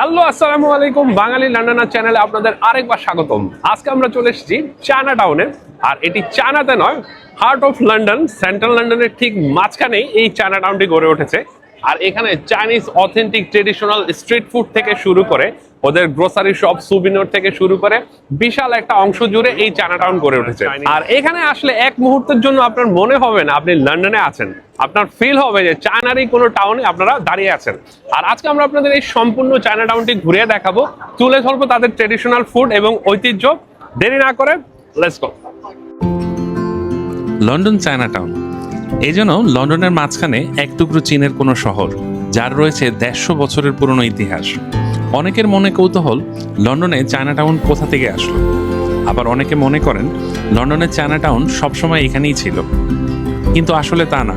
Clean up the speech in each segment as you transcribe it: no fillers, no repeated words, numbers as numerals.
Hello, আসসালামু আলাইকুম। বাঙালি লন্ডনার চ্যানেলে আপনাদের আরেকবার স্বাগতম। আজকে আমরা চলে এসেছি চায়না টাউনে, আর এটি চায়নাতে নয়, হার্ট অফ লন্ডন, সেন্ট্রাল লন্ডনের ঠিক মাঝখানেই এই চায়না টাউনটি গড়ে উঠেছে। আর এখানে Chinese authentic traditional street food থেকে শুরু করে ওদের গ্রোসারি শপ, সুভিনির থেকে শুরু করে বিশাল একটা অংশ জুড়ে এই চায়না টাউন গড়ে উঠেছে। আর এখানে আসলে এক মুহূর্তের জন্য আপনার মনে হবে না আপনি লন্ডনে আছেন, আপনার ফিল হবে যে চায়নারই কোনো টাউনে আপনারা দাঁড়িয়ে আছেন। আর আজকে আমরা আপনাদের এই সম্পূর্ণ চায়না টাউনটি ঘুরিয়ে দেখাবো, তুলে ধরবো তাদের ট্রেডিশনাল ফুড এবং ঐতিহ্য। দেরি না করে let's go. London China town এই জন্য লন্ডনের মাঝখানে এক টুকরো চীনের কোনো শহর, যার রয়েছে 150 বছরের পুরনো ইতিহাস। অনেকের মনে কৌতূহল লন্ডনে চায়না টাউন কোথা থেকে আসলো, আবার অনেকে মনে করেন লন্ডনের চায়না টাউন সবসময় এখানেই ছিল, কিন্তু আসলে তা না।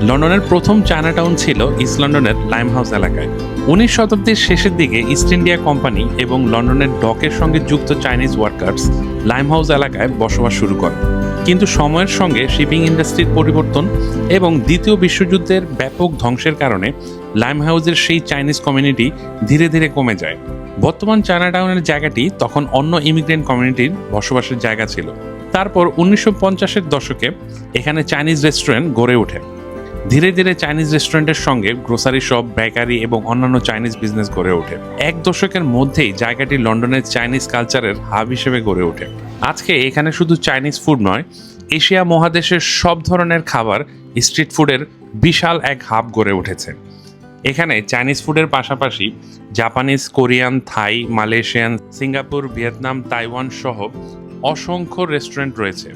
লন্ডনের প্রথম চায়না টাউন ছিল ইস্ট লন্ডনের লাইমহাউস এলাকায়। 19 শতাব্দীর শেষের দিকে ইস্ট ইন্ডিয়া কোম্পানি এবং লন্ডনের ডকের সঙ্গে যুক্ত চাইনিজ ওয়ার্কার্স লাইমহাউস এলাকায় বসবাস শুরু করে। কিন্তু সময়ের সঙ্গে শিপিং ইন্ডাস্ট্রির পরিবর্তন এবং দ্বিতীয় বিশ্বযুদ্ধের ব্যাপক ধ্বংসের কারণে লাইমহাউসের সেই চাইনিজ কমিউনিটি ধীরে ধীরে কমে যায়। বর্তমান চায়না টাউনের জায়গাটি তখন অন্য ইমিগ্রেন্ট কমিউনিটির বসবাসের জায়গা ছিল। তারপর 1950-এর দশকে এখানে চাইনিজ রেস্টুরেন্ট গড়ে ওঠে। ধীরে ধীরে চাইনিজ রেস্টুরেন্টের সঙ্গে গ্রোসারি শপ, বেকারি এবং অন্যান্য চাইনিজ বিজনেস গড়ে ওঠে। এক দশকের মধ্যেই জায়গাটি লন্ডনের চাইনিজ কালচারের হাব হিসেবে গড়ে ওঠে। আজকে এখানে শুধু চাইনিজ ফুড নয়, এশিয়া মহাদেশের সব ধরনের খাবার, স্ট্রিট ফুডের বিশাল এক হাব গড়ে উঠেছে। এখানে চাইনিজ ফুডের পাশাপাশি জাপানিজ, কোরিয়ান, থাই, মালয়েশিয়ান, সিঙ্গাপুর, ভিয়েতনাম, তাইওয়ান সহ অসংখ্য রেস্টুরেন্ট রয়েছে।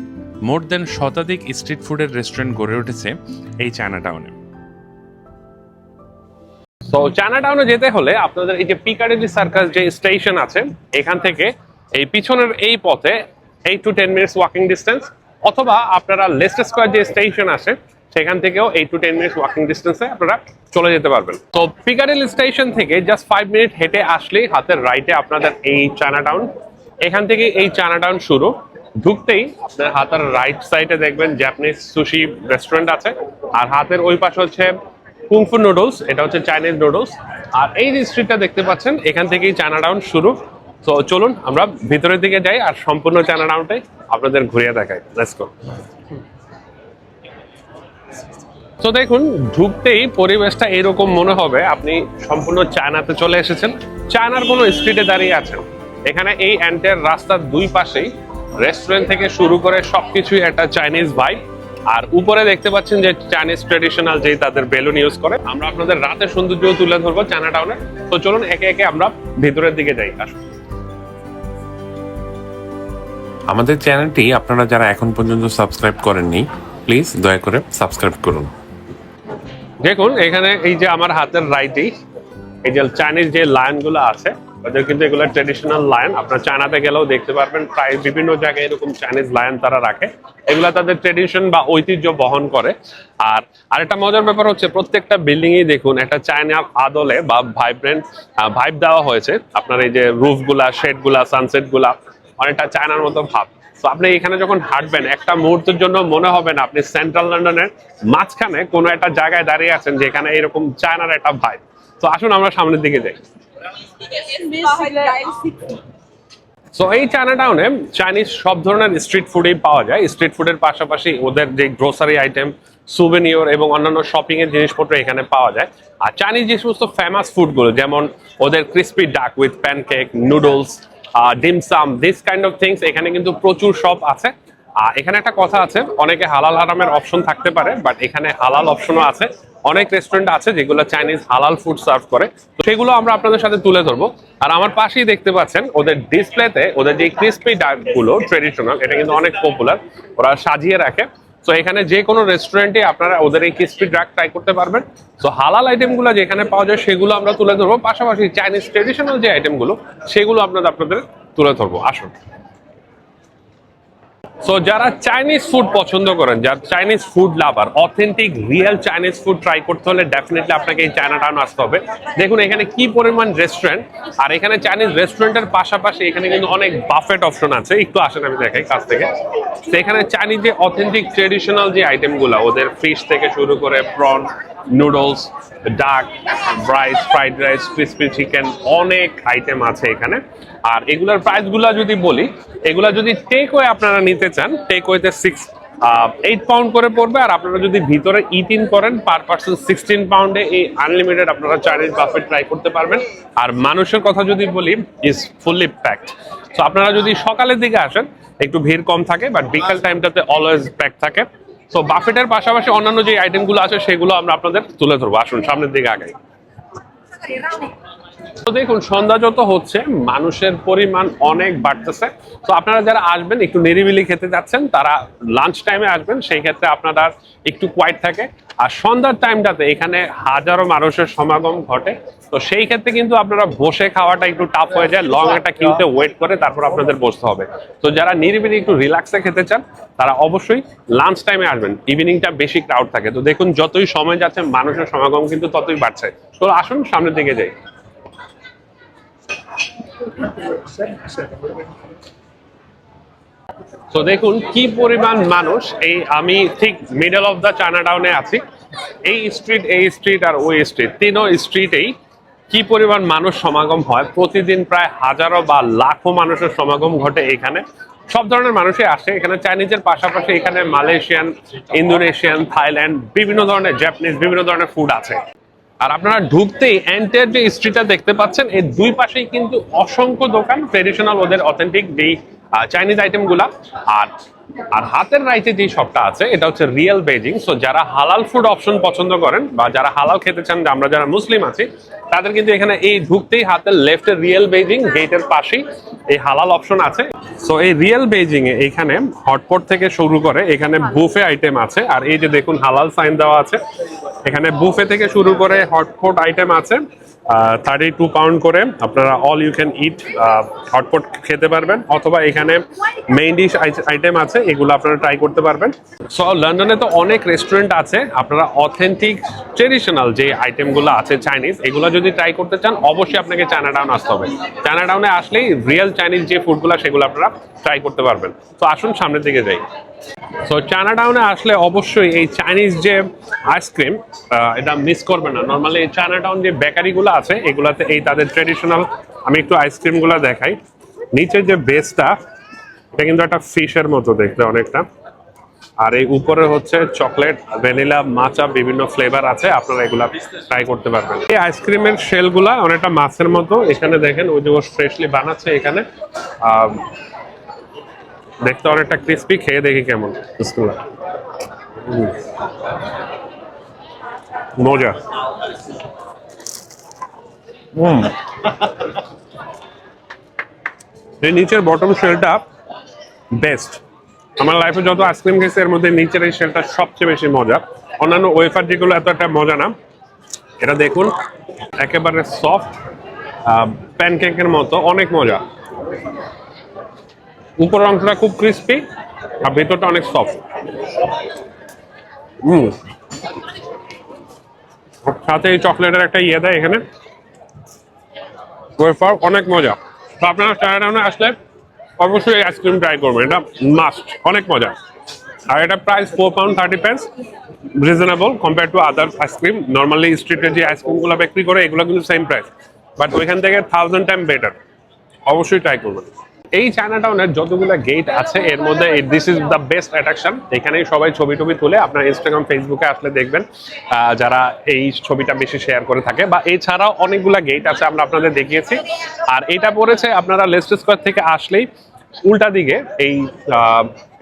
মোর দেন শতাধিক স্ট্রিট ফুডের রেস্টুরেন্ট গড়ে উঠেছে এই চায়না টাউনে। তো চায়না টাউনে যেতে হলে আপনাদের এই যে পিকাডিলি সার্কাস যে স্টেশন আছে, এখান থেকে এই পিছনের এই পথে 8 to 10 মিনিটস ওয়াকিং ডিস্টেন্স, অথবা আপনারা লেস্টার স্কয়ার যে স্টেশন আছে সেখান থেকেও 8 to 10 মিনিটস ওয়াকিং ডিস্টেন্সে আপনারা চলে যেতে পারবেন। তো পিকাডিলি স্টেশন থেকে জাস্ট 5 মিনিট হেঁটে আসলেই হাতের রাইটে আপনাদের এই চায়না টাউন। এখান থেকে এই চায়না টাউন শুরু। ঢুকতেই আপনার হাতের রাইট সাইডে দেখবেন জাপানিজ সুশি রেস্টুরেন্ট আছে, আর হাতের ওই পাশে হচ্ছে কুংফু নুডলস, এটা হচ্ছে চাইনিজ নুডলস। আর এই যে স্ট্রিটটা দেখতে পাচ্ছেন, এখান থেকেই চায়না টাউন শুরু। তো চলুন আমরা ভিতরের দিকে যাই আর সম্পূর্ণ চায়না টাউনটাই আপনাদের ঘুরিয়ে দেখাই। Let's go. তো দেখুন, ঢুকতেই পরিবেশটা এরকম মনে হবে আপনি সম্পূর্ণ চায়নাতে চলে এসেছেন, চায়নার কোনো স্ট্রিটে দাঁড়িয়ে আছেন। এখানে এই এন্টায়ার রাস্তার দুই পাশেই রেস্টুরেন্ট থেকে শুরু করে সবকিছুই একটা চাইনিজ ভাইব। আর উপরে দেখতে পাচ্ছেন যে চাইনিজ ট্রেডিশনাল যে তাদের বেলুন ইউজ করে। আমরা আপনাদের রাতের সৌন্দর্য তুলে ধরবো চায়না টাউনে। তো চলুন একে একে আমরা ভিতরের দিকে যাই। আসুন। আমাদের চ্যানেলটি আপনারা যারা এখন পর্যন্ত সাবস্ক্রাইব করেননি, প্লিজ দয়া করে সাবস্ক্রাইব করুন। দেখুন এখানে এই যে আমার হাতের রাইটেই এই যে চাইনিজ যে লায়নগুলো আছে, ওদের কিন্তু এগুলো ট্রেডিশনাল লায়ন। আপনার চায়নাতে গেলেও দেখতে পারবেন প্রায় বিভিন্ন জায়গায় এরকম চাইনিজ লায়ন তারা রাখে। এগুলা তাদের ট্রেডিশন বা ঐতিহ্য বহন করে। আর আরেকটা মজার ব্যাপার হচ্ছে, প্রত্যেকটা বিল্ডিংই দেখুন একটা চায়নার আদলে বা ভাইব্রেন্ট ভাইব দেওয়া হয়েছে। আপনার এই যে রুফগুলা, শেডগুলা, সানসেটগুলা অনেকটা চায়নার মতো ভাব। তো আপনি এখানে যখন হাঁটবেন, একটা মুহূর্তের জন্য মনে হবে না আপনি সেন্ট্রাল লন্ডনের মাঝখানে কোনো একটা জায়গায় দাঁড়িয়ে আছেন যেখানে এরকম চায়নার একটা ভাইব। তো আসুন আমরা সামনের দিকে যাই। সো এই চায়না টাউনে চাইনিজ সব ধরনের স্ট্রিট ফুডই পাওয়া যায়। স্ট্রিট ফুডের পাশাপাশি ওদের যে গ্রোসারি আইটেম, সুভেনিয়র এবং অন্যান্য শপিং এর জিনিসপত্র এখানে পাওয়া যায়। আর চাইনিজ যে সমস্ত ফেমাস ফুডগুলো, যেমন ওদের ক্রিসপি ডাক with pancake, noodles, dim sum, this kind of things এখানে কিন্তু প্রচুর শপ আছে। এখানে একটা কথা আছে, অনেকে হালাল হারামের অপশন থাকতে পারে, বাট এখানে হালাল অপশনও আছে। অনেক রেস্টুরেন্ট আছে যেগুলো চাইনিজ হালাল ফুড সার্ভ করে, তো সেগুলো আমরা আপনাদের সাথে তুলে ধরবো। আর আমার পাশেই দেখতে পাচ্ছেন ওদের ডিসপ্লেতে ওদের যে ক্রিসপি ডাক গুলো ট্রেডিশনাল, এটা কিন্তু অনেক পপুলার, ওরা সাজিয়ে রাখে। তো এখানে যে কোনো রেস্টুরেন্টে আপনারা ওদের এই ক্রিসপি ডাক ট্রাই করতে পারবেন। তো হালাল আইটেমগুলো যেখানে পাওয়া যায় সেগুলো আমরা তুলে ধরবো, পাশাপাশি চাইনিজ ট্রেডিশনাল যে আইটেমগুলো সেগুলো আপনাদের তুলে ধরবো। আসুন। সো যারা চাইনিজ ফুড পছন্দ করেন, যারা Chinese food lover, authentic real Chinese food try করতে হলে ডেফিনেটলি আপনাকে এই চায়না টাউন আসতে হবে। দেখুন এখানে কি পরিমাণ রেস্টুরেন্ট, আর এখানে চাইনিজ রেস্টুরেন্টের পাশাপাশি এখানে কিন্তু অনেক বাফেট অপশন আছে। একটু আসেন আমি দেখাই কাছ থেকে। তো এখানে চাইনিজ যে অথেন্টিক ট্রেডিশনাল যে আইটেমগুলো, ওদের ফিশ থেকে শুরু করে প্রন, নুডলস, ডাক, rice, fried rice, crispy chicken, অনেক আইটেম আছে এখানে। আর এগুলার প্রাইসগুলো যদি বলি, এগুলা যদি টেক ওয়ে আপনারা নিতে চান, টেক ওয়েতে 8 পাউন্ড করে পড়বে। আর আপনারা যদি ভিতরে ইট ইন করেন পার পার্সন 16 পাউন্ডে এই আনলিমিটেড আপনারা চাইনিজ বাফেট ট্রাই করতে পারবেন। আর মানুষের কথা যদি বলি, ইজ ফুললি প্যাকড। তো আপনারা যদি সকালের দিকে আসেন একটু ভিড় কম থাকে, বাট বিকাল টাইমটাতে অলওয়েজ প্যাক থাকে। তো বাফেটের পাশাপাশি অন্যান্য যে আইটেমগুলো আছে সেগুলো আমরা আপনাদের তুলে ধরবো। আসুন সামনের দিকে আগাই। তো দেখুন, সন্ধ্যা যত হচ্ছে মানুষের পরিমাণ অনেক বাড়তেছে। তো আপনারা যারা আসবেন একটু নিরিবিলি খেতে যাচ্ছেন, তারা লাঞ্চ টাইমে আসবেন, সেই ক্ষেত্রে আপনারা একটু কোয়াইট থাকে। আর সন্ধ্যার টাইমটাতে এখানে হাজারো মানুষের সমাগম ঘটে। তো সেই ক্ষেত্রে কিন্তু আপনারা বসে খাওয়াটা একটু টাফ হয়ে যায়, লং একটা কিউতে ওয়েট করে তারপর আপনাদের বসতে হবে। তো যারা নিরিবিলি একটু রিল্যাক্সে খেতে চান তারা অবশ্যই লাঞ্চ টাইমে আসবেন, ইভিনিংটা বেশি ক্রাউড থাকে। তো দেখুন, যতই সময় যাচ্ছে মানুষের সমাগম কিন্তু ততই বাড়ছে। তো আসুন সামনের দিকে যাই। তো দেখুন কি পরিমাণ মানুষ। আমি ঠিক মিডল অফ দ্য চায়না টাউনে আছি। এই স্ট্রিট আর ওই স্ট্রিট, তিনও স্ট্রিটেই কি পরিমাণ মানুষ সমাগম হয়। প্রতিদিন প্রায় হাজারো বা লাখো মানুষের সমাগম ঘটে এখানে। সব ধরনের মানুষই আসে এখানে। চাইনিজের পাশাপাশি এখানে মালয়েশিয়ান, ইন্দোনেশিয়ান, থাইল্যান্ড, বিভিন্ন ধরনের জাপানিজ, বিভিন্ন ধরনের ফুড আছে। আর আপনারা ঢুকতেই এন্টায়ার যে স্ট্রিটটা দেখতে পাচ্ছেন, এর দুই পাশেই কিন্তু অসংখ্য দোকান, ট্রেডিশনাল ওদের অথেন্টিক যেই চাইনিজ আইটেম গুলা। আর হাতের রাইটে যে শপটা আছে এটা হচ্ছে রিয়েল বেজিং। সো যারা হালাল ফুড অপশন পছন্দ করেন বা যারা হালাল খেতে চান, আমরা যারা মুসলিম আছি, তাদের কিন্তু এখানে এই ঢুকতেই হাতের লেফটের রিয়েল বেজিং গেটের পাশেই এই হালাল অপশন আছে। সো এই রিয়েল বেজিং এ এখানে হটপট থেকে শুরু করে এখানে বুফে আইটেম আছে। আর এই যে দেখুন হালাল সাইন দেওয়া আছে। এখানে বুফে থেকে শুরু করে হটপট আইটেম আছে। 32 পাউন্ড করে আপনারা all you can eat hotpot খেতে পারবেন, অথবা এখানে মেইন ডিশ আইটেম আছে, এগুলো আপনারা ট্রাই করতে পারবেন। সো লন্ডনে তো অনেক রেস্টুরেন্ট আছে, আপনারা অথেন্টিক ট্রেডিশনাল যে আইটেমগুলো আছে চাইনিজ, এগুলো যদি ট্রাই করতে চান অবশ্যই আপনাকে চায়না টাউন আসতে হবে। চায়না টাউনে আসলেই রিয়েল চাইনিজ যে ফুডগুলো সেগুলো আপনারা ট্রাই করতে পারবেন। তো আসুন সামনের দিকে যাই। সো চায়না টাউনে আসলে অবশ্যই এই চাইনিজ যে আইসক্রিম, এটা মিস করবেন না। নর্মালি এই চায়না টাউন যে বেকারিগুলো আছে এগুলাতে এই তাদের ট্রেডিশনাল, আমি একটু আইসক্রিমগুলো দেখাই। নিচের যে বেসটা এটা কিন্তু একটা ফিশের মতো দেখতে অনেকটা। আর এই উপরে হচ্ছে চকলেট, ভ্যানিলা, মাচা, বিভিন্ন ফ্লেভার আছে, আপনারা এগুলা ট্রাই করতে পারবেন। এই আইসক্রিমের শেলগুলা অনেকটা মাছের মতো। এখানে দেখেন ওই যে ফ্রেশলি বানাচ্ছে এখানে, দেখতে অনেকটা ক্রিস্পি। খেয়ে দেখি কেমন। মজা। এই নিচের বটম শেলটা বেস্ট। আমার লাইফে যত আইসক্রিম খেয়েছে এর মধ্যে নিচের এই শেলটা সবচেয়ে বেশি মজা। অন্যান্য ওয়েফার যেগুলো এত একটা মজা না। এটা দেখুন একেবারে সফট, প্যানকেকের মতো, অনেক মজা। উপরের অংশটা খুব ক্রিস্পি আর ভেতরটা অনেক সফট। সাথে এই চকলেটের একটা ইয়ে দেয় এখানে, ওয়েফার, অনেক মজা। তো আপনারা চায়না টাউনে আসলে অবশ্যই এই আইসক্রিম ট্রাই করবেন, এটা মাস্ট, অনেক মজা। আর এটা price 4 pound 30 pence, reasonable compare to other আইসক্রিম। নর্মালি স্ট্রিটে যে আইসক্রিমগুলো বিক্রি করে এগুলো কিন্তু সেম প্রাইস, বাট ওইখান থেকে 1000 টাইম বেটার। অবশ্যই ট্রাই করবেন। এই চায়না টাউনের যতগুলো গেট আছে এর মধ্যে this is the best attraction. এখানেই সবাই ছবি টবি তুলে, আপনার ইনস্টাগ্রাম, ফেসবুকে আসলে দেখবেন যারা এই ছবিটা বেশি শেয়ার করে থাকে। বা এছাড়াও অনেকগুলা গেট আছে, আমরা আপনাদের দেখিয়েছি। আর এটা পড়েছে আপনারা লেস্টার স্কয়ার থেকে আসলেই উল্টা দিকে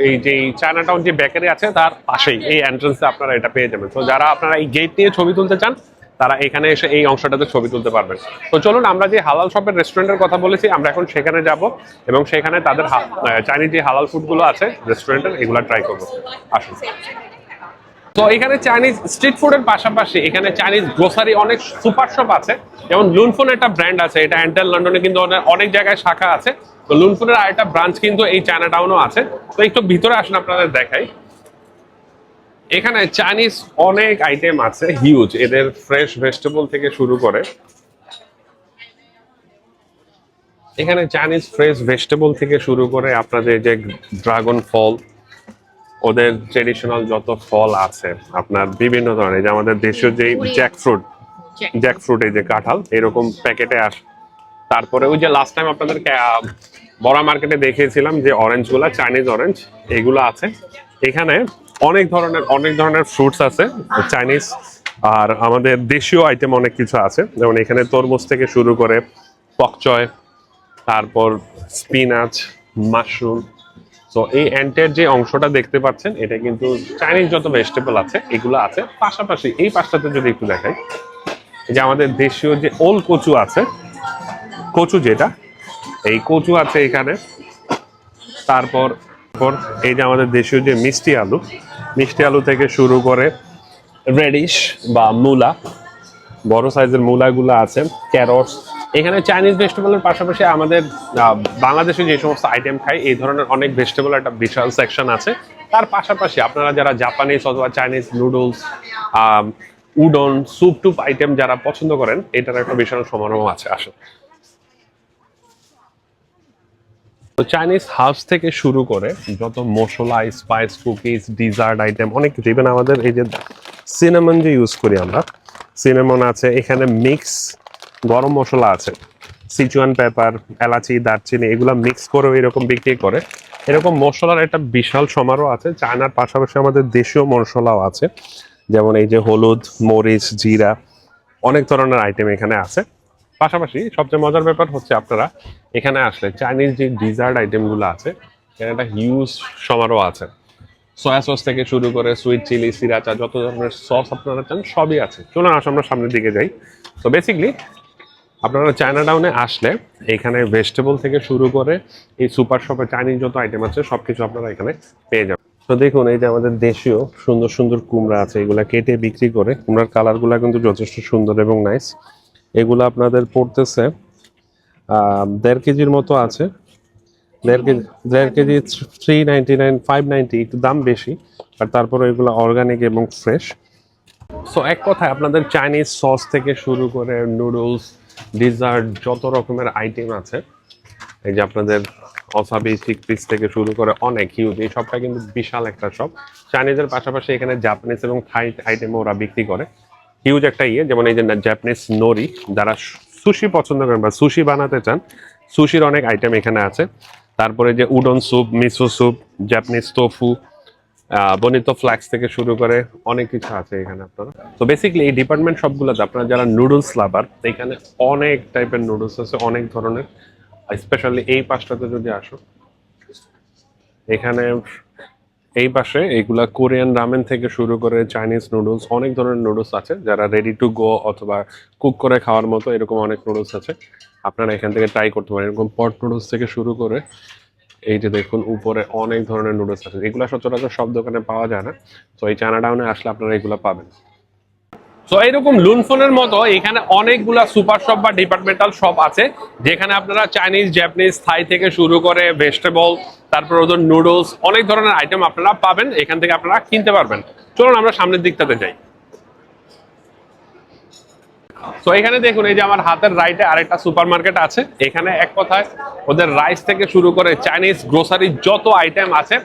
এই যে চায়না টাউন যে বেকারি আছে তার পাশেই এই এন্ট্রান্সে আপনারা এটা পেয়ে যাবেন। তো যারা আপনারা এই গেট নিয়ে ছবি তুলতে চান তারা এখানে এসে এই অংশটাতে ছবি তুলতে পারবেন। তো চলুন, আমরা যে হালাল শপের রেস্টুরেন্টের কথা বলেছি আমরা এখন সেখানে যাব এবং সেখানে তাদের চাইনিজ যে হালাল ফুডগুলো আছে রেস্টুরেন্টের এগুলো ট্রাই করবো। আসুন। তো এখানে চাইনিজ স্ট্রিট ফুডের পাশাপাশি এখানে চাইনিজ গ্রোসারি অনেক সুপার শপ আছে। যেমন লুনফোন একটা ব্র্যান্ড আছে, এটা এন্টার লন্ডনে কিন্তু অনেক জায়গায় শাখা আছে। তো লুনফোনের আরেকটা ব্রাঞ্চ কিন্তু এই চায়না টাউনও আছে। তো একটু ভিতরে আসুন আপনাদের দেখাই। এখানে চাইনিজ অনেক আইটেম আছে, হিউজ। এদের ফ্রেশ ভেজিটেবল থেকে শুরু করে এখানে চাইনিজ ফ্রেশ ভেজিটেবল থেকে শুরু করে আপনাদের যে ড্রাগন ফল, ওদের ট্রেডিশনাল যত ফল আছে আপনার বিভিন্ন ধরনের, যে আমাদের দেশীয় যে জ্যাকফ্রুট এই যে কাঁঠাল এরকম প্যাকেটে আসে। তারপরে ওই যে লাস্ট টাইম আপনাদেরকে বড় মার্কেটে দেখিয়েছিলাম যে অরেঞ্জ গুলা, চাইনিজ অরেঞ্জ এগুলো আছে এখানে। অনেক ধরনের ফ্রুটস আছে চাইনিজ, আর আমাদের দেশীয় আইটেম অনেক কিছু আছে, যেমন এখানে তরমুজ থেকে শুরু করে পকচয়, তারপর স্পিনাচ, মাশরুম। তো এই এন্টের যে অংশটা দেখতে পাচ্ছেন এটা কিন্তু চাইনিজ যত ভেজিটেবল আছে এগুলো আছে। পাশাপাশি এই পাশটাতে যদি একটু দেখাই, যে আমাদের দেশীয় যে ওল কচু আছে, কচু যেটা, এই কচু আছে এখানে। তারপর এই যে আমাদের দেশীয় যে মিষ্টি আলু থেকে শুরু করে রেডিশ বা মূলা, বড় সাইজের মূলাগুলো আছে, ক্যারটস। এখানে চাইনিজ ভেজিটেবলের পাশাপাশি আমাদের বাংলাদেশে যে সমস্ত আইটেম খাই এই ধরনের অনেক ভেজিটেবল একটা বিশাল সেকশন আছে। তার পাশাপাশি আপনারা যারা জাপানিজ অথবা চাইনিজ নুডলস, উডন, স্যুপ টুপ আইটেম যারা পছন্দ করেন, এটার একটা বিশাল সমারোহ আছে আসলে। তো চাইনিজ হাউস থেকে শুরু করে যত মশলা, স্পাইস, কুকিজ, ডিজার্ট আইটেম অনেক কিছু, ইভেন আমাদের এই যে সিনামন যে ইউজ করি আমরা, সিনামন আছে এখানে, মিক্স গরম মশলা আছে, সিচুয়ান পেপার, এলাচি, দারচিনি এগুলা মিক্স করে এরকম বিক্রি করে। এরকম মশলার একটা বিশাল সমারোহ আছে। চায়নার পাশাপাশি আমাদের দেশীয় মশলাও আছে, যেমন এই যে হলুদ, মরিচ, জিরা, অনেক ধরনের আইটেম এখানে আছে। পাশাপাশি সবচেয়ে মজার ব্যাপার হচ্ছে আপনারা এখানে আসলে চাইনিজ যে ডিজার্ট আইটেমগুলো আছে এখানে একটা হিউজ সমারোহ আছে। সয়া সস থেকে শুরু করে সুইট চিলি, সিরাচা, যত ধরনের সস আপনারা চান সবই আছে। চলুন আমরা সামনের দিকে যাই। তো বেসিকলি আপনারা চায়না টাউনে আসলে এখানে ভেজিটেবল থেকে শুরু করে এই সুপার শপে চাইনিজ যত আইটেম আছে সবকিছু আপনারা এখানে পেয়ে যাবেন। তো দেখুন এই যে আমাদের দেশীয় সুন্দর সুন্দর কুমড়া আছে, এগুলা কেটে বিক্রি করে। কুমড়ার কালারগুলা কিন্তু যথেষ্ট সুন্দর এবং নাইস। এগুলো আপনাদের পড়তেছে 1.5 কেজির মতো আছে। 1.5 কেজি 399, 590, একটু দাম বেশি, আর তারপরে এগুলো অর্গানিক এবং ফ্রেশ। সো এক কথায় আপনাদের চাইনিজ সস থেকে শুরু করে নুডলস, ডিজার্ট, যত রকমের আইটেম আছে, এই যে আপনাদের ওসাবি চিকপিস থেকে শুরু করে অনেক হিউজ, এই সবটা কিন্তু বিশাল একটা শপ। চাইনিজের পাশাপাশি এখানে জাপানিজ এবং থাই আইটেম ওরা বিক্রি করে। হিউজ একটা যেমন এই যে জাপানিজ নোরি, যারা সুশি পছন্দ করেন বা সুশি বানাতে চান, সুশির অনেক আইটেম এখানে আছে। তারপরে যে udon soup, miso soup, Japanese tofu, bonito flakes থেকে শুরু করে অনেক কিছু আছে এখানে আপনারা। তো বেসিক্যালি এই ডিপার্টমেন্ট সবগুলোতে আপনারা যারা নুডলস লাভার, এখানে অনেক টাইপের নুডলস আছে, অনেক ধরনের। স্পেশালি এই পাশটাতে যদি আসো, এখানে এই পাশে এইগুলা কোরিয়ান রামেন থেকে শুরু করে চাইনিজ নুডলস, অনেক ধরনের নুডলস আছে, যারা রেডি টু গো অথবা কুক করে খাওয়ার মতো এরকম অনেক নুডলস আছে, আপনারা এখান থেকে ট্রাই করতে পারেন। এরকম পট নুডলস থেকে শুরু করে এই যে দেখুন উপরে অনেক ধরনের নুডলস আছে, এগুলো সচরাচর সব দোকানে পাওয়া যায় না। তো এই চায়না টাউনে আসলে আপনারা এগুলো পাবেন। তো এইরকম লুনফোনের মতো এখানে অনেকগুলা সুপার শপ বা ডিপার্টমেন্টাল শপ আছে, যেখানে আপনারা চাইনিজ, জাপানিজ, থাই থেকে শুরু করে ভেজিটেবল, তারপর ওদের নুডলস, অনেক ধরনের আইটেম আপনারা পাবেন, এখান থেকে আপনারা কিনতে পারবেন। চলুন আমরা সামনের দিকটাতে যাই। তো এখানে দেখুন এই যে আমার হাতের রাইটে আরেকটা সুপার মার্কেট আছে। এখানে এক কথায় ওদের রাইস থেকে শুরু করে চাইনিজ গ্রোসারি যত আইটেম আছে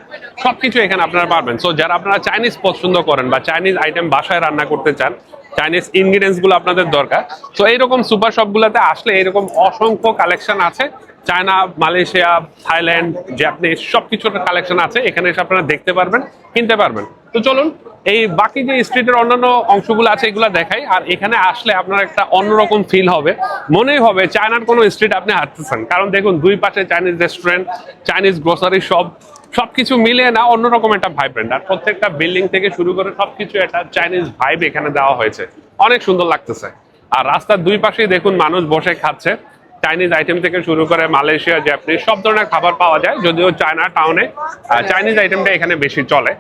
সবকিছু এখানে আপনারা পাবেন। সো যারা আপনারা চাইনিজ পছন্দ করেন বা চাইনিজ আইটেম বাসায় রান্না করতে চান, চাইনিজ ইনগ্রিডিয়েন্টস গুলো আপনাদের দরকার, তো এইরকম সুপার শপ গুলাতে আসলে এরকম অসংখ্য কালেকশন আছে। চায়না, মালয়েশিয়া, থাইল্যান্ড, জাপানিজ সবকিছুর কালেকশন আছে, এখানে এসে আপনারা দেখতে পারবেন, কিনতে পারবেন। তো চলুন এই বাকি যে স্ট্রিটের অন্যান্য অংশগুলো আছে এগুলো দেখাই। আর এখানে আসলে আপনার একটা অন্যরকম ফিল হবে, মনেই হবে চায়নার কোনো স্ট্রিট আপনি হাঁটতেছেন। কারণ দেখুন দুই পাশে Chinese restaurant, Chinese grocery shop, সবকিছু মিলিয়ে না অন্যরকম একটা ভাইব্রেন্ট। আর প্রত্যেকটা বিল্ডিং থেকে শুরু করে সবকিছু একটা চাইনিজ ভাইব এখানে দেওয়া হয়েছে, অনেক সুন্দর লাগতেছে। আর রাস্তার দুই পাশেই দেখুন মানুষ বসে খাচ্ছে, চাইনিজ আইটেম থেকে শুরু করে মালয়েশিয়া, জাপানিজ সব ধরনের খাবার পাওয়া যায়, যদিও চায়না টাউনে চাইনিজ আইটেমটা এখানে বেশি চলে।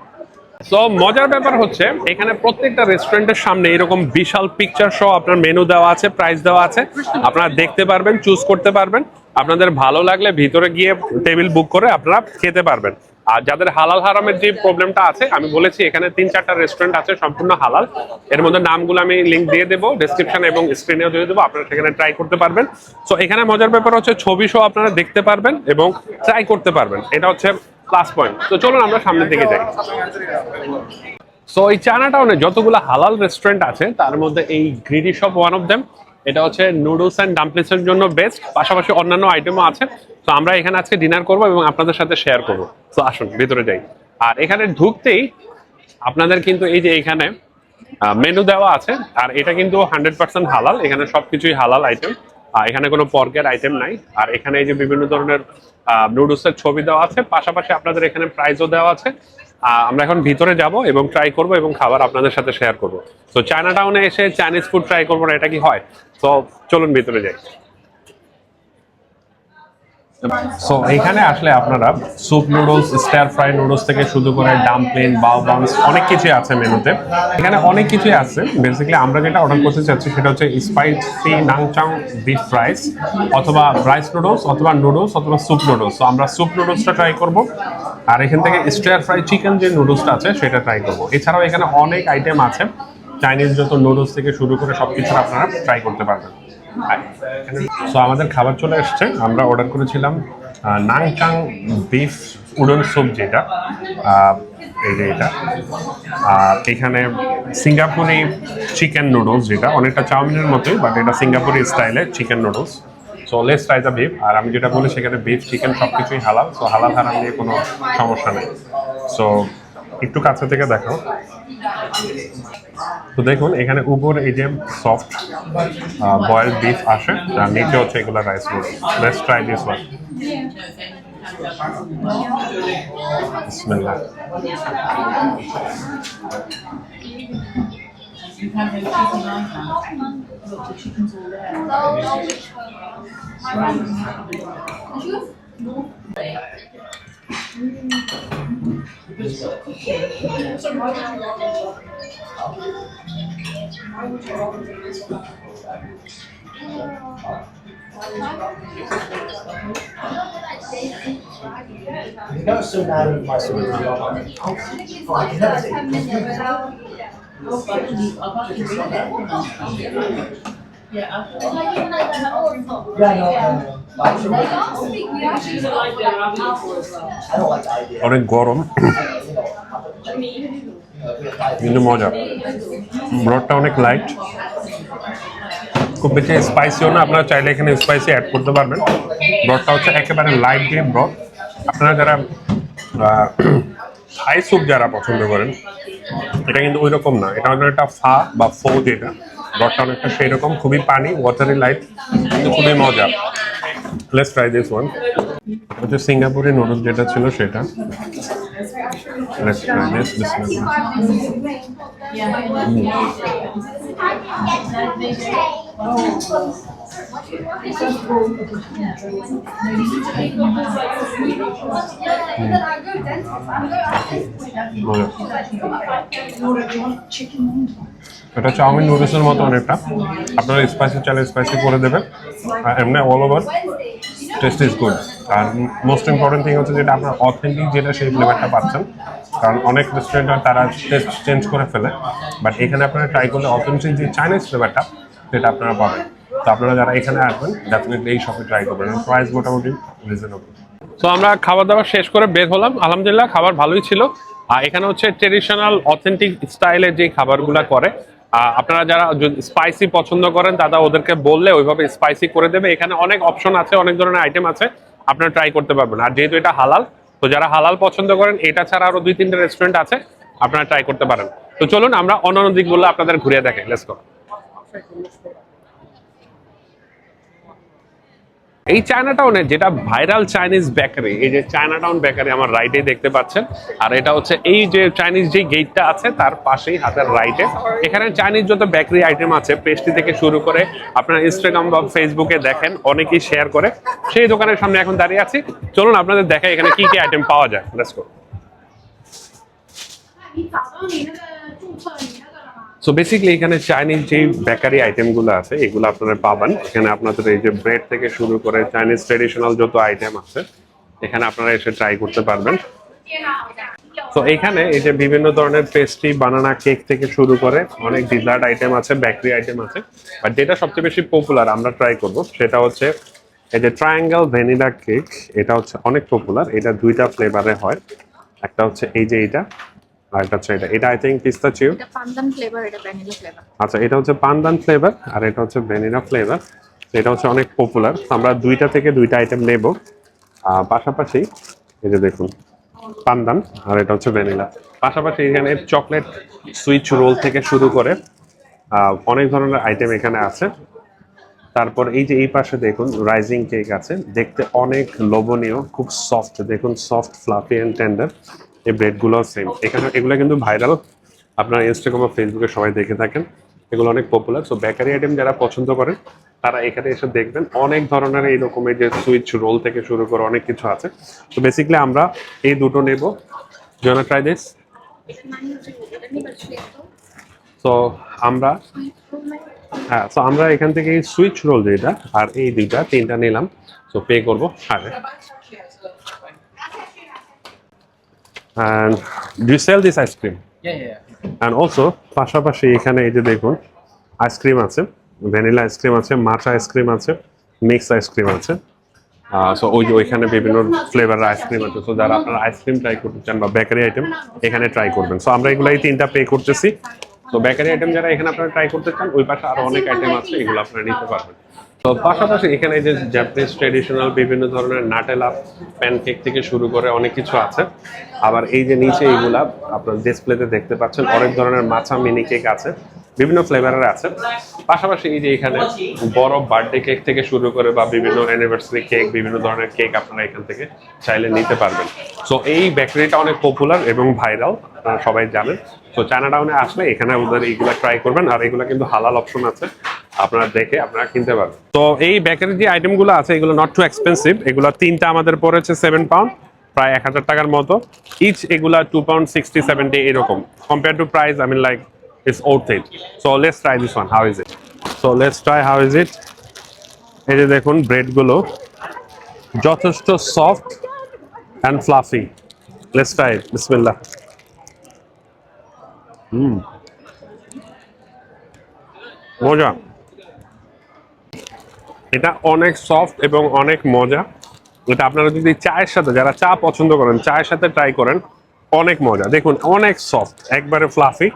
তো মজার ব্যাপার হচ্ছে এখানে প্রত্যেকটা রেস্টুরেন্টের সামনে এরকম বিশাল পিকচার সহ আপনার মেনু দেওয়া আছে, প্রাইস দেওয়া আছে, আপনারা দেখতে পারবেন, চুজ করতে পারবেন। আপনাদের ভালো লাগলে ভিতরে গিয়ে টেবিল বুক করে আপনারা খেতে পারবেন। আর যাদের হালাল হারামের যে প্রবলেমটা আছে, আমি বলেছি এখানে 3-4টা রেস্টুরেন্ট আছে সম্পূর্ণ হালাল, এর মধ্যে নামগুলো আমি লিঙ্ক দিয়ে দেবো ডেসক্রিপশন এবং স্ক্রিনেও দিয়ে দেবো, আপনারা সেখানে ট্রাই করতে পারবেন। তো এখানে মজার ব্যাপার হচ্ছে ছবি সহ আপনারা দেখতে পারবেন এবং ট্রাই করতে পারবেন। এটা হচ্ছে প্লাস পয়েন্ট। তো চলুন আমরা সামনের দিকে যাই। সো এই চায়নাটাউনে যতগুলো হালাল রেস্টুরেন্ট আছে তার মধ্যে এই greedy shop one of them. এটা হচ্ছে নুডলস অ্যান্ড ডাম্পলিংস এর জন্য বেস্ট, পাশাপাশি অন্যান্য আইটেমও আছে। তো আমরা এখানে আজকে ডিনার করবো এবং আপনাদের সাথে শেয়ার করবো। তো আসুন ভিতরে যাই। আর এখানে ঢুকতেই আপনাদের কিন্তু এই যে এখানে মেনু দেওয়া আছে, আর এটা কিন্তু 100% হালাল। এখানে সবকিছুই হালাল আইটেম, এখানে কোনো পর্কের আইটেম নাই। আর এখানে এই যে বিভিন্ন ধরনের নুডলস এর ছবি দেওয়া আছে, পাশাপাশি আপনাদের এখানে প্রাইসও দেওয়া আছে। আমরা এখন ভিতরে যাব এবং ট্রাই করব এবং খাবার আপনাদের সাথে শেয়ার করব। তো চায়নাটাউনে এসে চাইনিজ ফুড ট্রাই করবো না, এটা কি হয়? তো চলুন ভিতরে যাই। সো এখানে আসলে আপনারা soup noodles, star fry noodles থেকে শুরু করে ডাম্পলিং, বাও বাউন্স অনেক কিছুই আছে মেনুতে। এখানে অনেক কিছুই আছে। বেসিক্যালি আমরা যেটা অর্ডার করতে চাচ্ছি সেটা হচ্ছে স্পাইসি নাংচাং বিফ রাইস, অথবা রাইস নুডলস, অথবা নুডলস, অথবা স্যুপ নুডলস। তো আমরা স্যুপ নুডলসটা ট্রাই করব, আর এখান থেকে স্টার ফ্রাই চিকেন যে নুডলসটা আছে সেটা ট্রাই করব। এছাড়াও এখানে অনেক আইটেম আছে, চাইনিজ যত নুডলস থেকে শুরু করে সবকিছু আপনারা ট্রাই করতে পারবেন। সো আমাদের খাবার চলে এসছে। আমরা অর্ডার করেছিলাম নাংচাং বিফ উডন স্যুপ, যেটা এই যে এটা। আর এখানে সিঙ্গাপুরি চিকেন নুডলস, যেটা অনেকটা চাউমিনের মতোই, বাট এটা সিঙ্গাপুরি স্টাইলে chicken noodles. So let's try the beef. আর আমি যেটা বলি সেখানে বিফ চিকেন সবকিছুই হালাল। সো হালাল হারাম নিয়ে কোনো সমস্যা নেই। সো একটু কাছে থেকে দেখো। তো দেখুন এখানে উপর এই যে সফট বয়েলড বিফ আসে, আর নিচে হচ্ছে এগুলো rice noodles. Let's try this one. বিসমিল্লাহ। That was so bad with my অনেক গরম কিন্তু মজা। ব্রডটা অনেক লাইট, খুব বেশি স্পাইসিও না। আপনারা চাইলে এখানে স্পাইসি অ্যাড করতে পারবেন। ব্রডটা হচ্ছে একেবারে লাইট দিয়ে ব্রড। আপনারা যারা থাই স্যুপ যারা পছন্দ করেন, এটা কিন্তু ওই রকম না। এটা হচ্ছে একটা ফা বা ফো, যেটা ব্রডটা অনেকটা সেই রকম, খুবই পানি, ওয়াটারি লাইট, কিন্তু খুবই মজা। Let's try this one. হচ্ছে সিঙ্গাপুরি নুডলস যেটা ছিল সেটা। Let's try this. বিসমিল্লাহ। এটা চাউমিন নুডলসের মতো অনেকটা। আপনারা স্পাইসি চাইলে স্পাইসি করে দেবেন, আর এমনি all over taste is good. আর মোস্ট ইম্পর্টেন্ট থিং হচ্ছে যেটা আপনার অথেন্টিক যেটা সেই ফ্লেভারটা পাচ্ছেন। কারণ অনেক রেস্টুরেন্টে তারা টেস্ট চেঞ্জ করে ফেলে, বাট এখানে আপনারা ট্রাই করলে অথেন্টিক যে চাইনিজ ফ্লেভারটা সেটা আপনারা পাবেন। তো আপনারা যারা এখানে আসবেন ডেফিনেটলি এই শপে ট্রাই করবেন। প্রাইস মোটামুটি রিজনেবল। তো আমরা খাবার দাবার শেষ করে বের হলাম। আলহামদুলিল্লাহ খাবার ভালোই ছিল। আর এখানে হচ্ছে ট্রেডিশনাল অথেন্টিক স্টাইলের যে খাবারগুলা করে, আপনারা যারা স্পাইসি পছন্দ করেন তারা ওদেরকে বললে ওইভাবে স্পাইসি করে দেবে। এখানে অনেক অপশন আছে, অনেক ধরনের আইটেম আছে, আপনারা ট্রাই করতে পারবেন। আর যেহেতু এটা হালাল, তো যারা হালাল পছন্দ করেন, এটা ছাড়া আরো 2-3টা রেস্টুরেন্ট আছে, আপনারা ট্রাই করতে পারেন। তো চলুন আমরা অন্যান্য দিকগুলো আপনাদের ঘুরিয়ে দেখাই। Let's go. এই চায়নাটাউনে যেটা ভাইরাল চাইনিজ বেকারি, এই যে চায়নাটাউন বেকারি আমার রাইটে দেখতে পাচ্ছেন। আর এটা হচ্ছে এই যে চাইনিজ যে গেটটা আছে তার পাশেই হাতের রাইটে। এখানে চাইনিজ যত বেকারি আইটেম আছে, পেস্ট্রি থেকে শুরু করে আপনারা ইনস্টাগ্রাম বা ফেসবুকে দেখেন অনেকেই শেয়ার করে। সেই দোকানের সামনে এখন দাঁড়িয়ে আছি। চলুন আপনাদের দেখাই এখানে কি কি আইটেম পাওয়া যায়। Let's go. সো বেসিক্যালি এখানে চাইনিজ যে বেকারি আইটেমগুলো আছে এগুলো আপনারা পাবেন। এখানে আপনাদের এই যে ব্রেড থেকে শুরু করে চাইনিজ ট্রেডিশনাল যত আইটেম আছে এখানে আপনারা এসে ট্রাই করতে পারবেন। তো এখানে এই যে বিভিন্ন ধরনের পেস্ট্রি, বানানা কেক থেকে শুরু করে অনেক ডিজার্ট আইটেম আছে, বেকারি আইটেম আছে। বাট যেটা সবচেয়ে বেশি পপুলার আমরা ট্রাই করব সেটা হচ্ছে এই যে ট্রায়াঙ্গেল ভ্যানিলা কেক, এটা হচ্ছে অনেক পপুলার। এটা দুইটা ফ্লেভারে হয়, একটা হচ্ছে এই যে এটা, আর এটা হচ্ছে এটা আই থিঙ্ক পিস্তাচিও। এটা পান্দান ফ্লেভার, এটা ভ্যানিলা ফ্লেভার। আচ্ছা, এটা হচ্ছে পান্দান ফ্লেভার আর এটা হচ্ছে ভ্যানিলা ফ্লেভার। এটা হচ্ছে অনেক পপুলার। আমরা দুইটা থেকে দুইটা আইটেম নেব। পাশাপাশি এই যে দেখুন পান্দান আর এটা হচ্ছে ভ্যানিলা। পাশাপাশি এখানে চকলেট সুইচ রোল থেকে শুরু করে অনেক ধরনের আইটেম এখানে আছে। তারপর এই যে এই পাশে দেখুন রাইজিং কেক আছে, দেখতে অনেক লোভনীয়, খুব সফট। দেখুন সফট, ফ্লাফি অ্যান্ড টেন্ডার। এই ব্রেডগুলো সেম এখানে, এগুলো কিন্তু ভাইরাল। আপনার ইনস্টাগ্রাম বা ফেসবুকে সবাই দেখে থাকেন, এগুলো অনেক পপুলার। সো বেকারি আইটেম যারা পছন্দ করেন তারা এখানে এসে দেখবেন অনেক ধরনের এই রকমের যে সুইচ রোল থেকে শুরু করে অনেক কিছু আছে। তো বেসিক্যালি আমরা এই দুটো নেব। জন্য ট্রাই দিস। সো আমরা আমরা এখান থেকে এই সুইচ রোল যেটা আর এই দুইটা তিনটা নিলাম। সো পে করবো। And do you sell this ice cream? Yeah. And also পাশাপাশি এখানে এই যে দেখুন আইসক্রিম আছে, ভ্যানিলা আইসক্রিম আছে, মাচা আইসক্রিম আছে, মিক্স আইসক্রিম আছে। সো ওই যে ওইখানে বিভিন্ন ফ্লেভারের আইসক্রিম আছে। সো যারা আপনারা আইসক্রিম ট্রাই করতে চান বা বেকারি আইটেম এখানে ট্রাই করবেন। সো আমরা এগুলো এই তিনটা পে করতেছি। তো বেকারি আইটেম যারা এখানে আপনারা ট্রাই করতে চান, ওই পাশে আরো অনেক আইটেম আছে, এগুলো আপনারা নিতে পারবেন। তো পাশাপাশি এখানে যে জাপানিজ ট্রেডিশনাল বিভিন্ন ধরনের নাটেলা প্যানকেক থেকে শুরু করে অনেক কিছু আছে। আবার এই যে নিচে এইগুলা আপনার ডিসপ্লেতে দেখতে পাচ্ছেন অনেক ধরনের মাছা মিনি কেক আছে, বিভিন্ন ফ্লেভারের আছে। পাশাপাশি এই যে এখানে বড় বার্থডে কেক থেকে শুরু করে বা বিভিন্ন অ্যানিভার্সারি কেক, বিভিন্ন ধরনের কেক আপনারা এখান থেকে চাইলে নিতে পারবেন। সো এই বেকারিটা অনেক পপুলার এবং ভাইরাল, আপনারা সবাই জানেন। তো চায়নাটাউনে আসলে এখানে ওদের এইগুলা ট্রাই করবেন। আর এগুলো কিন্তু হালাল অপশন আছে, আপনারা দেখে আপনারা কিনতে পারবেন। তো এই বেকারির যে আইটেমগুলো আছে এগুলো নট টু এক্সপেন্সিভ। এগুলো তিনটা আমাদের পড়েছে 7 পাউন্ড, প্রায় 1000 টাকার মতো ইচ। এগুলা 2 পাউন্ড 60-70 এরকম। Compare to price I mean like it's worth it. So let's try this one. How is it? So let's try how is it. এই যে দেখুন ব্রেড গুলো যথেষ্ট soft and fluffy. Let's try it. Bismillah. মজা, এটা অনেক soft এবং অনেক মজা। এটা আপনারা যদি চায়ের সাথে, যারা চা পছন্দ করেন, চায়ের সাথে ট্রাই করেন, অনেক মজা। দেখুন অনেক সফট, একবারে ফ্লাফি,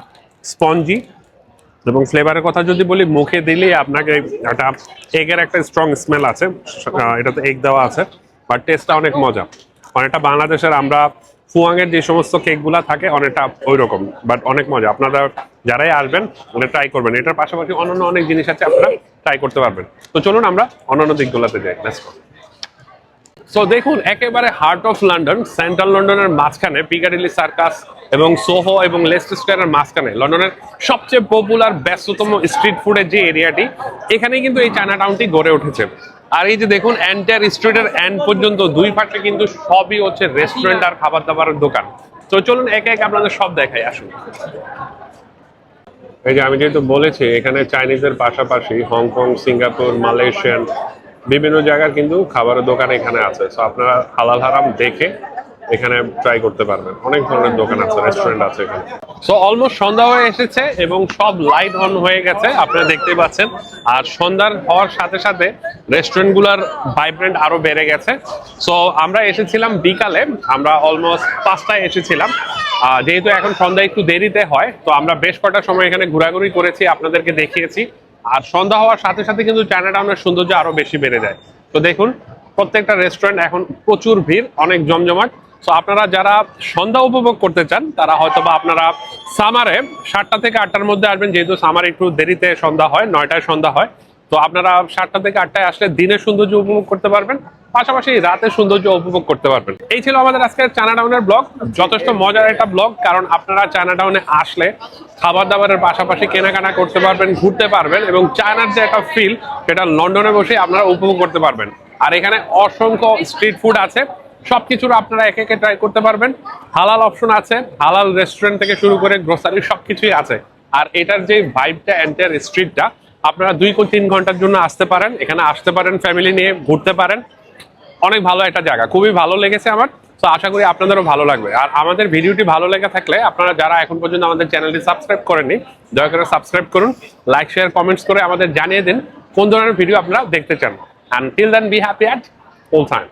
স্পঞ্জি। এবং ফ্লেভারের কথা যদি বলি, মুখে দিলেই আপনাকে একটা এগের একটা স্ট্রং স্মেল আছে, এটাতে এগ দেওয়া আছে, বাট টেস্টটা অনেক মজা। অনেকটা বাংলাদেশের আমরা ফুয়াংয়ের যে সমস্ত কেকগুলা থাকে অনেকটা ওই রকম, বাট অনেক মজা। আপনারা যারাই আসবেন ওটা ট্রাই করবেন। এটার পাশাপাশি অন্যান্য অনেক জিনিস আছে, আপনারা ট্রাই করতে পারবেন। তো চলুন আমরা অন্যান্য দিকগুলোতে যাই। Let's go. সো দেখুন একেবারে হার্ট অফ লন্ডন, সেন্ট্রাল লন্ডনের মাঝখানে পিকাডিলি সার্কাস এবং সোহো এবং লেস্টার স্কয়ারের মাঝখানে লন্ডনের সবচেয়ে পপুলার ব্যস্ততম স্ট্রিট ফুডের যে এরিয়াটি, এখানেই কিন্তু এই চায়নাটাউনটি গড়ে উঠেছে। আর এই যে দেখুন এন্টায়ার স্ট্রিটের এন্ড পর্যন্ত দুই পাশে কিন্তু সবই হচ্ছে রেস্টুরেন্ট আর খাবার দাবারের দোকান। তো চলুন একে একে আপনাদের সব দেখাই, আসুন। এই যে আমি যেহেতু বলেছি এখানে চাইনিজের পাশাপাশি হংকং, সিঙ্গাপুর, মালয়েশিয়ান বিভিন্ন জায়গার কিন্তু খাবারের দোকান এখানে আছে। সো আপনারা হালাল হারাম দেখে এখানে ট্রাই করতে পারবেন। অনেক ধরনের দোকান আছে, রেস্টুরেন্ট আছে এখানে। সো অলমোস্ট সন্ধ্যা হয়ে এসেছে এবং সব লাইট অন হয়ে গেছে, আপনারা দেখতেই পাচ্ছেন। আর সন্ধ্যার হওয়ার সাথে সাথে রেস্টুরেন্টগুলোর ভাইব্রেন্ট আরো বেড়ে গেছে। সো আমরা এসেছিলাম বিকালে, আমরা অলমোস্ট 5টায় এসেছিলাম। যেহেতু এখন সন্ধ্যা একটু দেরিতে হয়, তো আমরা বেশ কটা সময় এখানে ঘোরাঘুরি করেছি, আপনাদেরকে দেখিয়েছি। আর সন্ধ্যা হওয়ার সাথে সাথে কিন্তু চায়নাটাউনের সৌন্দর্য আরো বেশি বেড়ে যায়। তো দেখুন প্রত্যেকটা রেস্টুরেন্ট এখন প্রচুর ভিড়, অনেক জমজমাট। তো আপনারা যারা সন্ধ্যা উপভোগ করতে চান তারা হয়তো বা আপনারা সামারে 7টা থেকে 8টার মধ্যে আসবেন, যেহেতু সামারে একটু দেরিতে সন্ধ্যা হয়, 9টায় সন্ধ্যা হয়। তো আপনারা 7টা থেকে 8টায় আসলে দিনের সৌন্দর্য উপভোগ করতে পারবেন, পাশাপাশি রাতের সৌন্দর্য উপভোগ করতে পারবেন। এই ছিল আমাদের আজকের চায়নাটাউনের ব্লগ। যথেষ্ট মজার একটা ব্লগ, কারণ আপনারা চায়নাটাউনে আসলে খাবার দাবারের পাশাপাশি কেনাকাটা করতে পারবেন, ঘুরতে পারবেন এবং চায়নার যে একটা ফিল সেটা লন্ডনে বসে আপনারা উপভোগ করতে পারবেন। আর এখানে অসংখ্য স্ট্রিট ফুড আছে, সবকিছুর আপনারা একে একে ট্রাই করতে পারবেন। হালাল অপশন আছে, হালাল রেস্টুরেন্ট থেকে শুরু করে গ্রোসারি সবকিছুই আছে। আর এটার যে ভাইবটা, এন্টায়ার স্ট্রিটটা, আপনারা 2-3 ঘন্টার জন্য আসতে পারেন, এখানে আসতে পারেন, ফ্যামিলি নিয়ে ঘুরতে পারেন। অনেক ভালো একটা জায়গা, খুবই ভালো লেগেছে আমার। তো আশা করি আপনাদেরও ভালো লাগবে। আর আমাদের ভিডিওটি ভালো লেগে থাকলে আপনারা যারা এখন পর্যন্ত আমাদের চ্যানেলটি সাবস্ক্রাইব করেননি, দয়া করে সাবস্ক্রাইব করুন, লাইক শেয়ার কমেন্টস করে আমাদের জানিয়ে দিন কোন ধরনের ভিডিও আপনারা দেখতে চান। And till then, be happy at all time.